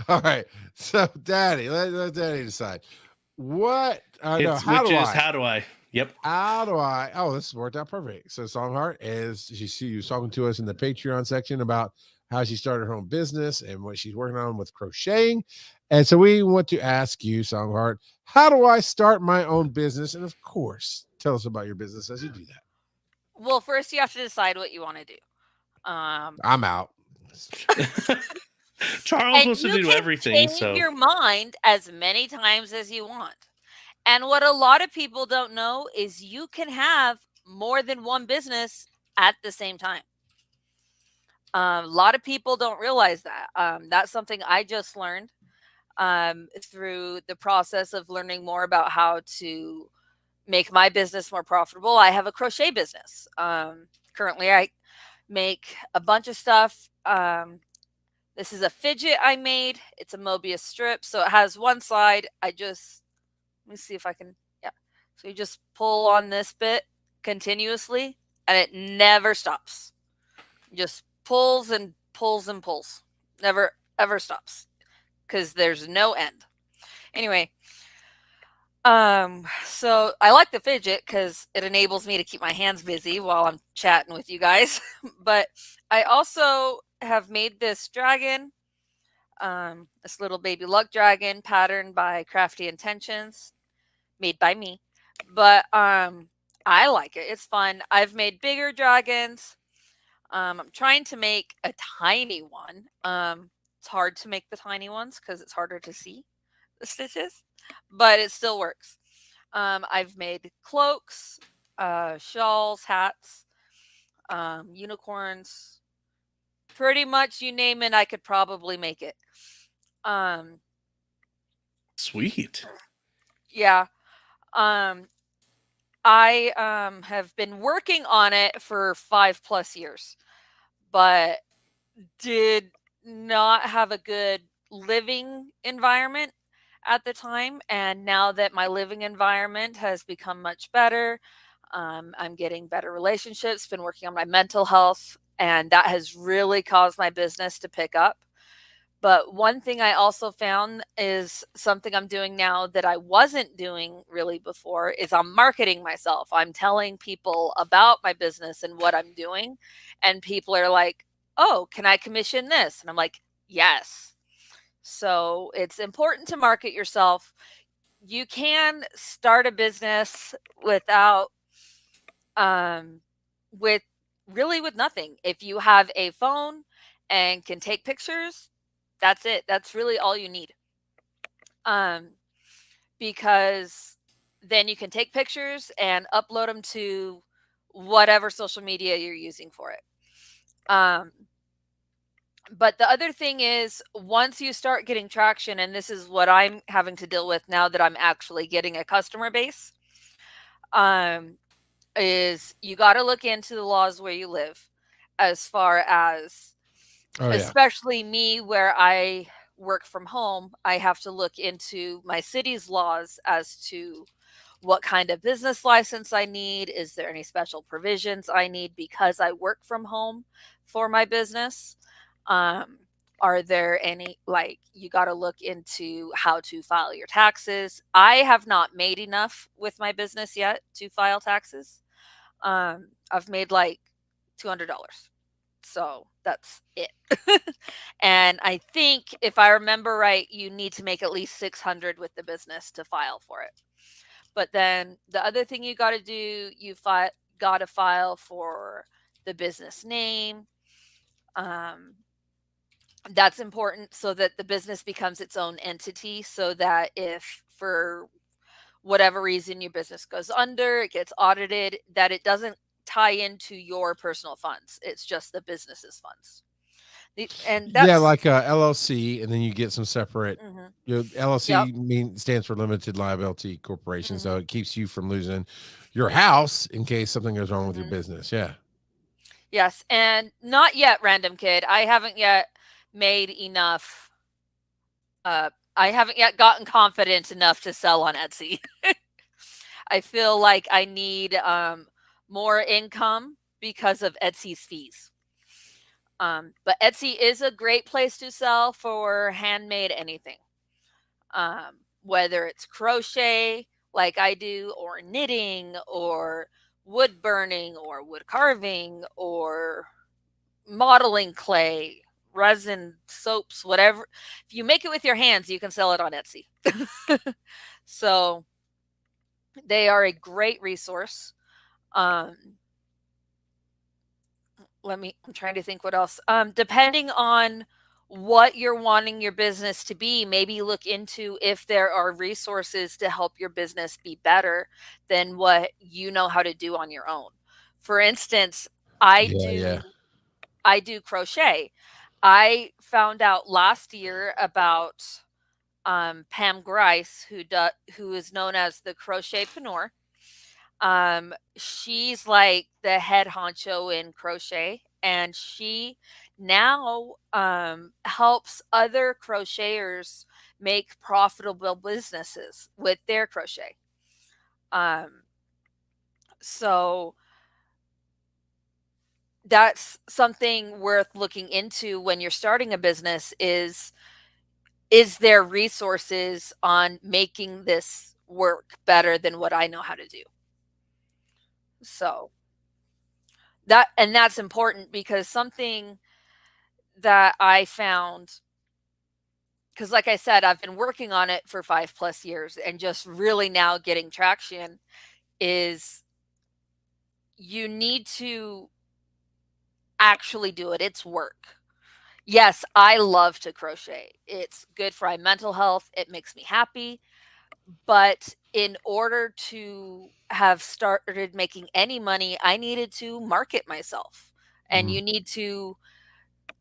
All right. So, Daddy, let Daddy decide. What? No. It's How which do is I? how do I? Yep. How do I? Oh, this worked out perfect. So, Songheart, as she was talking to us in the Patreon section about how she started her own business and what she's working on with crocheting. And so, we want to ask you, Songheart, how do I start my own business? And of course, tell us about your business as you do that. Well, first you have to decide what you want to do. I'm out. Charles And wants to you do can everything, change so your mind as many times as you want. And what a lot of people don't know is you can have more than one business at the same time. A lot of people don't realize that. That's something I just learned through the process of learning more about how to make my business more profitable. I have a crochet business. Currently, I make a bunch of stuff. This is a fidget I made. It's a Mobius strip. So it has one side. Let me see if I can, yeah. So you just pull on this bit continuously and it never stops. Just pulls and pulls and pulls. Never ever stops because there's no end. Anyway, so I like the fidget because it enables me to keep my hands busy while I'm chatting with you guys. But I also have made this dragon, this little baby luck dragon patterned by Crafty Intentions, made by me. But I like it. It's fun. I've made bigger dragons. I'm trying to make a tiny one. It's hard to make the tiny ones because it's harder to see the stitches, but it still works. I've made cloaks, shawls, hats, unicorns. Pretty much you name it, I could probably make it. Um, sweet. yeah. Um, I have been working on it for 5+ years, but did not have a good living environment at the time. And now that my living environment has become much better, I'm getting better relationships, been working on my mental health, and that has really caused my business to pick up. But one thing I also found is something I'm doing now that I wasn't doing really before is I'm marketing myself. I'm telling people about my business and what I'm doing. And people are like, oh, can I commission this? And I'm like, yes. So it's important to market yourself. You can start a business without, with really with nothing. If you have a phone and can take pictures, that's it. That's really all you need. Um, because then you can take pictures and upload them to whatever social media you're using for it. Um, but the other thing is, once you start getting traction, and this is what I'm having to deal with now that I'm actually getting a customer base, um, is you got to look into the laws where you live, as far as, Oh, yeah. especially me where I work from home, I have to look into my city's laws as to what kind of business license I need. Is there any special provisions I need because I work from home for my business? Um, are there any, like, you got to look into how to file your taxes. I have not made enough with my business yet to file taxes. I've made like $200. So that's it. And I think if I remember right, you need to make at least 600 with the business to file for it. But then the other thing you got to do, got to file for the business name. Um, that's important so that the business becomes its own entity, so that if for whatever reason your business goes under, it gets audited, that it doesn't tie into your personal funds. It's just the business's funds. And Yeah, that's, like a LLC, and then you get some separate. mhm, yep. LLC stands for limited liability corporation, so Mhm, it keeps you from losing your house in case something goes wrong with your mhm. business. Yeah. Yes, and not yet, random kid. I haven't yet made enough. I haven't yet gotten confident enough to sell on Etsy. I feel like I need more income because of Etsy's fees. But Etsy is a great place to sell for handmade anything. Whether it's crochet like I do, or knitting, or wood burning, or wood carving, or modeling clay, resin, soaps, whatever. If you make it with your hands, you can sell it on Etsy. So they are a great resource. Um, I'm trying to think what else. Depending on what you're wanting your business to be, maybe look into if there are resources to help your business be better than what you know how to do on your own. For instance, I Yeah, yeah. do I do crochet. I found out last year about Pam Grice, who is known as the Crochetpreneur. She's like the head honcho in crochet, and she now helps other crocheters make profitable businesses with their crochet. Um, so that's something worth looking into when you're starting a business. Is there resources on making this work better than what I know how to do? So that's important, because something that I found, because like I said, I've been working on it for 5+ years and just really now getting traction, is you need to actually do it. It's work. Yes, I love to crochet. It's good for my mental health. It makes me happy. But in order to have started making any money, I needed to market myself. And Mhm. you need to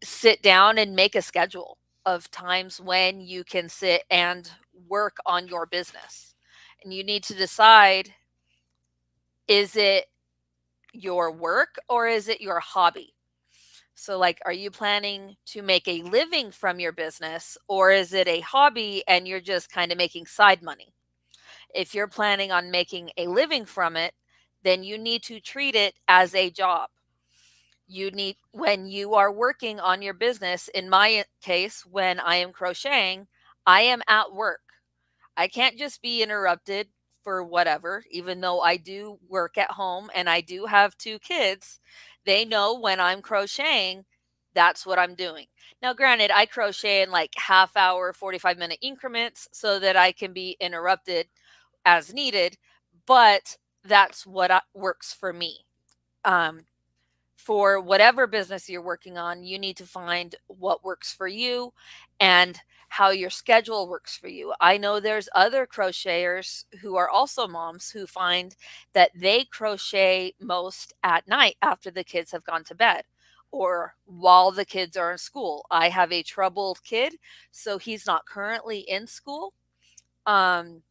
sit down and make a schedule of times when you can sit and work on your business. And you need to decide, is it your work or is it your hobby? So, like, are you planning to make a living from your business, or is it a hobby and you're just kind of making side money? If you're planning on making a living from it, then you need to treat it as a job. When you are working on your business, in my case, when I am crocheting, I am at work. I can't just be interrupted for whatever, even though I do work at home and I do have 2 kids. They know when I'm crocheting, that's what I'm doing. Now, granted, I crochet in like half hour, 45-minute increments so that I can be interrupted as needed, but that's what works for me. Um, for whatever business you're working on, you need to find what works for you and how your schedule works for you. I know there's other crocheters who are also moms who find that they crochet most at night after the kids have gone to bed, or while the kids are in school. I have a troubled kid, so he's not currently in school. Um,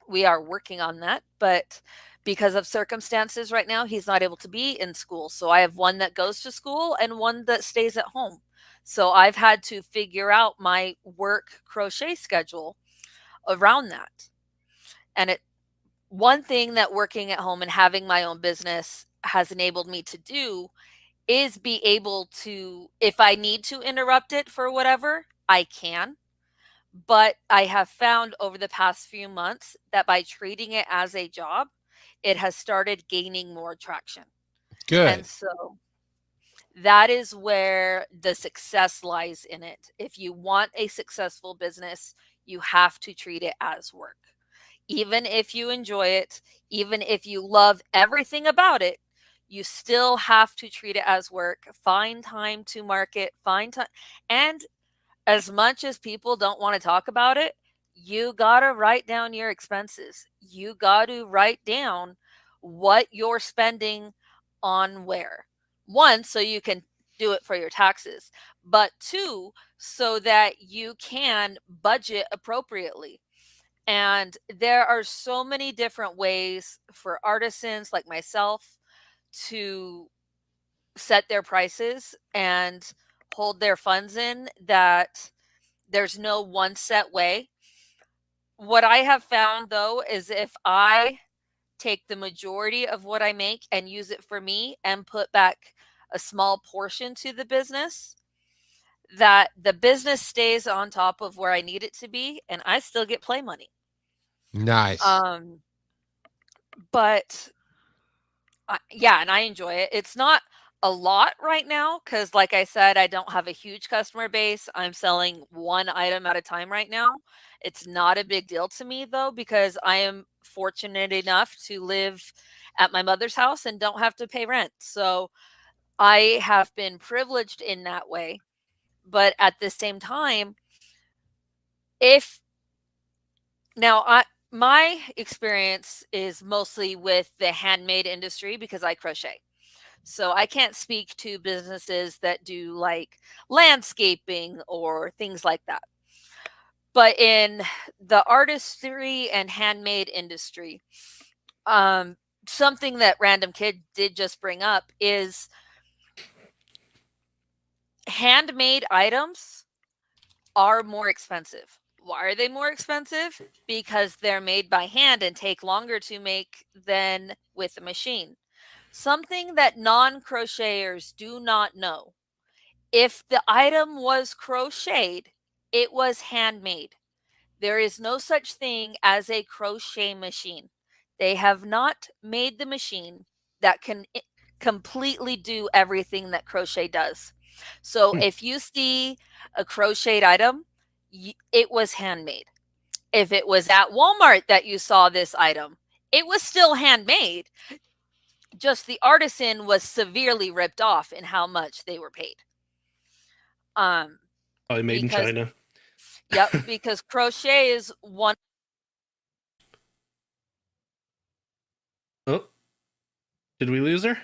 we are working on that, but because of circumstances right now, he's not able to be in school. So I have one that goes to school and one that stays at home. So I've had to figure out my work crochet schedule around that. And one thing that working at home and having my own business has enabled me to do is be able to, if I need to interrupt it for whatever, I can. But I have found over the past few months that by treating it as a job, it has started gaining more traction. And Good. so that is where the success lies in it. If you want a successful business, you have to treat it as work. Even if you enjoy it, even if you love everything about it, you still have to treat it as work. Find time to market, find time. And as much as people don't want to talk about it, you got to write down your expenses. You got to write down what you're spending on where. One, so you can do it for your taxes, but two, so that you can budget appropriately. And there are so many different ways for artisans like myself to set their prices and hold their funds in, that there's no one set way. What I have found though is if I take the majority of what I make and use it for me and put back a small portion to the business, that the business stays on top of where I need it to be, and I still get play money. Nice. But yeah, and I enjoy it. It's not a lot right now because, like I said, I don't have a huge customer base. I'm selling one item at a time right now. It's not a big deal to me though, because I am fortunate enough to live at my mother's house and don't have to pay rent. So I have been privileged in that way. But at the same time, if now my experience is mostly with the handmade industry because I crochet. So I can't speak to businesses that do like landscaping or things like that. But in the artistry and handmade industry, something that Random Kid did just bring up is handmade items are more expensive. Why are they more expensive? Because they're made by hand and take longer to make than with a machine. Something that non-crocheters do not know: if the item was crocheted, it was handmade. There is no such thing as a crochet machine. They have not made the machine that can completely do everything that crochet does. So Hmm. if you see a crocheted item, it was handmade. If it was at Walmart that you saw this item, it was still handmade. Just the artisan was severely ripped off in how much they were paid. Probably made in Because China. yep, because crochet is one. Oh, did we lose her?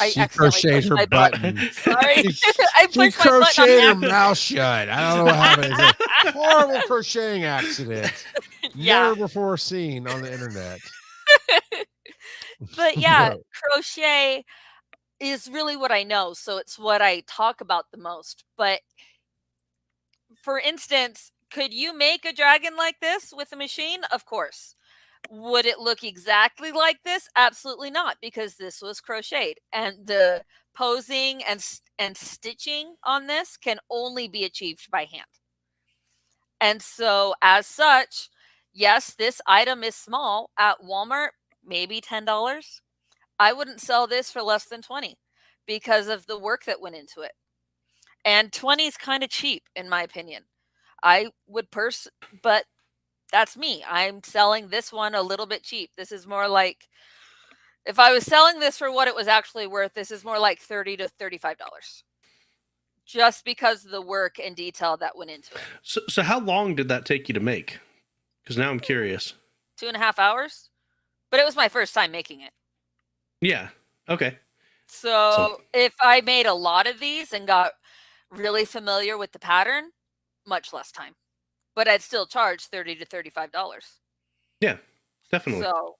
I She accidentally crocheted pushed her my button. button. Sorry. She, I she pushed my button on crocheted her accident. mouth shut. I don't know what happened. It's a horrible crocheting accident. Yeah. Never before seen on the internet. But yeah, crochet is really what I know, so it's what I talk about the most. But for instance, could you make a dragon like this with a machine? Of course. Would it look exactly like this? Absolutely not, because this was crocheted, and the posing and stitching on this can only be achieved by hand. And so, as such, yes, this item is small at Walmart, maybe $10. I wouldn't sell this for less than 20 because of the work that went into it. And 20 is kind of cheap in my opinion. I would but that's me. I'm selling this one a little bit cheap. This is more like, if I was selling this for what it was actually worth, this is more like $30 to $35. Just because of the work and detail that went into it. So how long did that take you to make? Because now I'm curious. 2.5 hours. But it was my first time making it. Yeah. Okay. So if I made a lot of these and got really familiar with the pattern, much less time. But I'd still charge $30 to $35. Yeah, definitely. So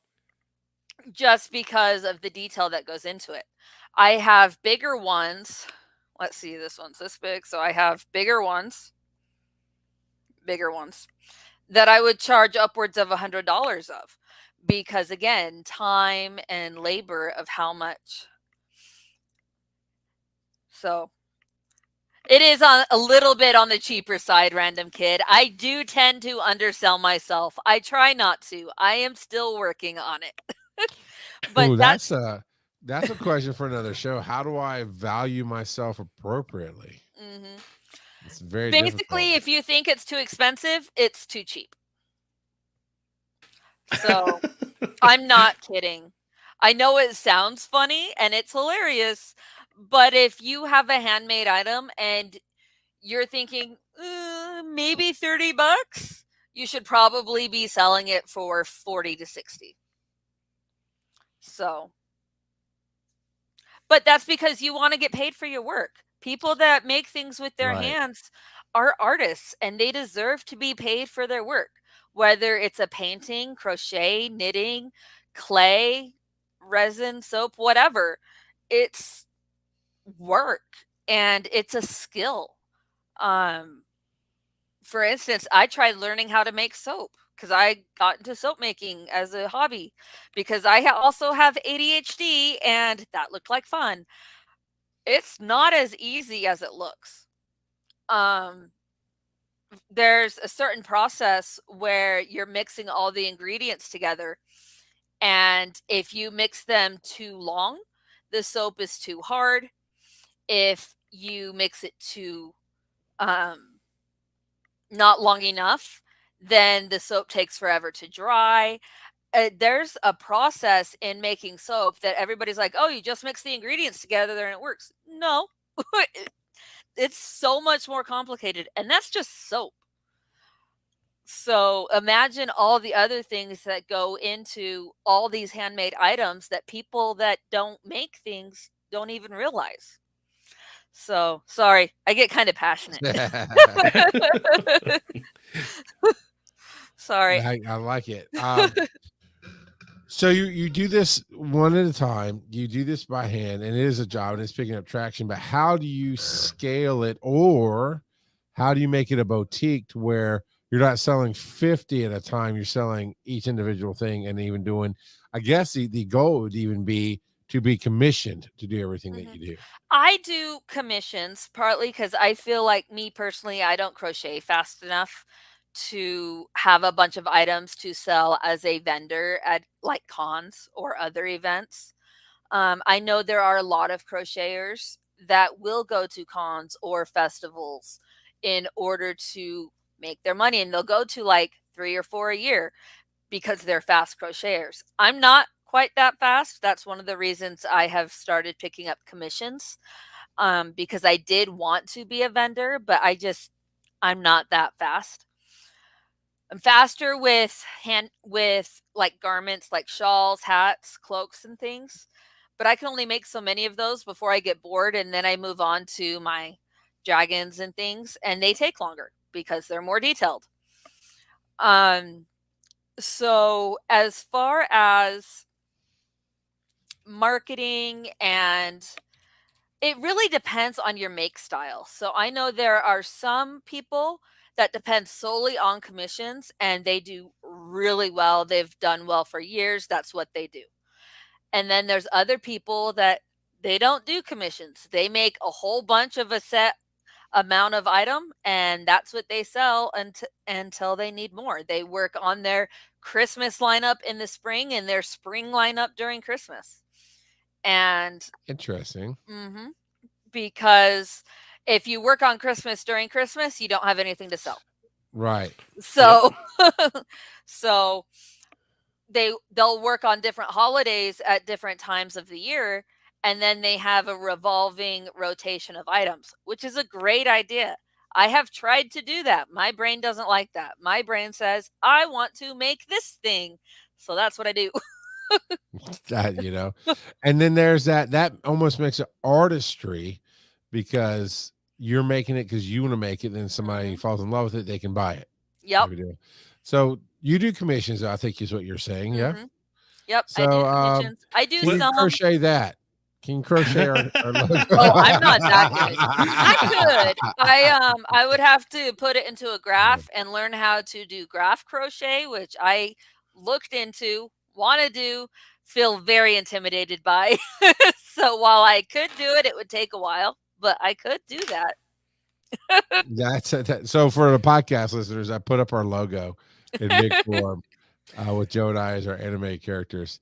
just because of the detail that goes into it. I have bigger ones. Let's see, this one's this big. So I have bigger ones that I would charge upwards of $100 of, because again, time and labor of how much. So it is on a little bit on the cheaper side, Random Kid. I do tend to undersell myself. I try not to. I am still working on it. But Ooh, that's a question for another show. How do I value myself appropriately? mm-hmm. It's very Basically, difficult. if you think it's too expensive, it's too cheap. So I'm not kidding. I know it sounds funny and it's hilarious, but if you have a handmade item and you're thinking maybe $30, you should probably be selling it for 40 to 60. So, but that's because you want to get paid for your work. People that make things with their Right. hands are artists and they deserve to be paid for their work, whether it's a painting, crochet, knitting, clay, resin, soap, whatever. It's work and it's a skill. Um, for instance, I tried learning how to make soap because I got into soap making as a hobby because I also have ADHD and that looked like fun. It's not as easy as it looks. Um, there's a certain process where you're mixing all the ingredients together, and if you mix them too long, the soap is too hard. If you mix it too um, not long enough, then the soap takes forever to dry. There's a process in making soap that everybody's like, oh, you just mix the ingredients together and it works. No, it's so much more complicated, and that's just soap. So imagine all the other things that go into all these handmade items that people that don't make things don't even realize. So sorry, I get kind of passionate. Sorry. I like it. So you do this one at a time. You do this by hand, and it is a job, and it's picking up traction. But how do you scale it, or how do you make it a boutique to where you're not selling 50 at a time? You're selling each individual thing, and even doing. I guess the goal would even be to be commissioned to do everything that you do. I do commissions partly because I feel like, me personally, I don't crochet fast enough to have a bunch of items to sell as a vendor at like cons or other events. I know there are a lot of crocheters that will go to cons or festivals in order to make their money, and they'll go to like 3 or 4 a year because they're fast crocheters. I'm not quite that fast. That's one of the reasons I have started picking up commissions, because I did want to be a vendor, but I'm not that fast. I'm faster with like garments like shawls, hats, cloaks, and things, but I can only make so many of those before I get bored, and then I move on to my dragons and things, and they take longer because they're more detailed. Um, so as far as marketing, and it really depends on your make style. So I know there are some people that depend solely on commissions, and they do really well. They've done well for years. That's what they do. And then there's other people that they don't do commissions. They make a whole bunch of a set amount of item, and that's what they sell until they need more. They work on their Christmas lineup in the spring and their spring lineup during Christmas. And Interesting. because if you work on Christmas during Christmas, you don't have anything to sell. Right. So so they'll work on different holidays at different times of the year, and then they have a revolving rotation of items, which is a great idea. I have tried to do that. My brain doesn't like that. My brain says, I want to make this thing. So that's what I do. That. And then there's that almost makes it artistry, because you're making it because you want to make it, then somebody falls in love with it, they can buy it. Yep. So you do commissions, I think is what you're saying. Yeah. Yep. So I do commissions. I do can you some. crochet that? Can you crochet our logo? Oh, I'm not that good. I could. I would have to put it into a graph and learn how to do graph crochet, which I looked into, want to do, feel very intimidated by. So while I could do it, it would take a while, but I could do that. So for the podcast listeners, I put up our logo in big form with Joe and I as our anime characters.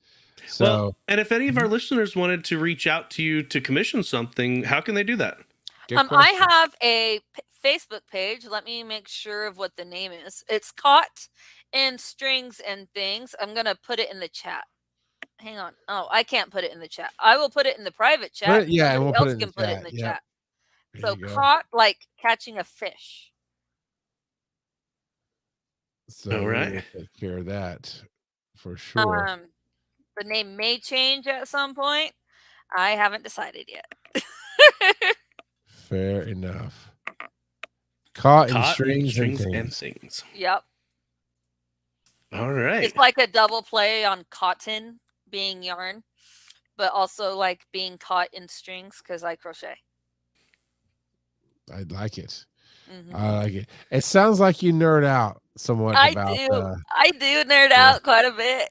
So, well, and if any of our listeners wanted to reach out to you to commission something, how can they do that? I have a Facebook page. Let me make sure of what the name is. It's Caught in Strings and Things. I'm going to put it in the chat. Hang on. Oh, I can't put it in the chat. I will put it in the private chat. And we'll put it in can put it in the chat. So caught like catching a fish. So all right. we'll take care of that for sure. The name may change at some point. I haven't decided yet. Fair enough. Caught in strings and things. Yep. All right. It's like a double play on cotton being yarn, but also like being caught in strings because I crochet. I like it. I like it. It sounds like you nerd out somewhat. I do nerd out quite a bit.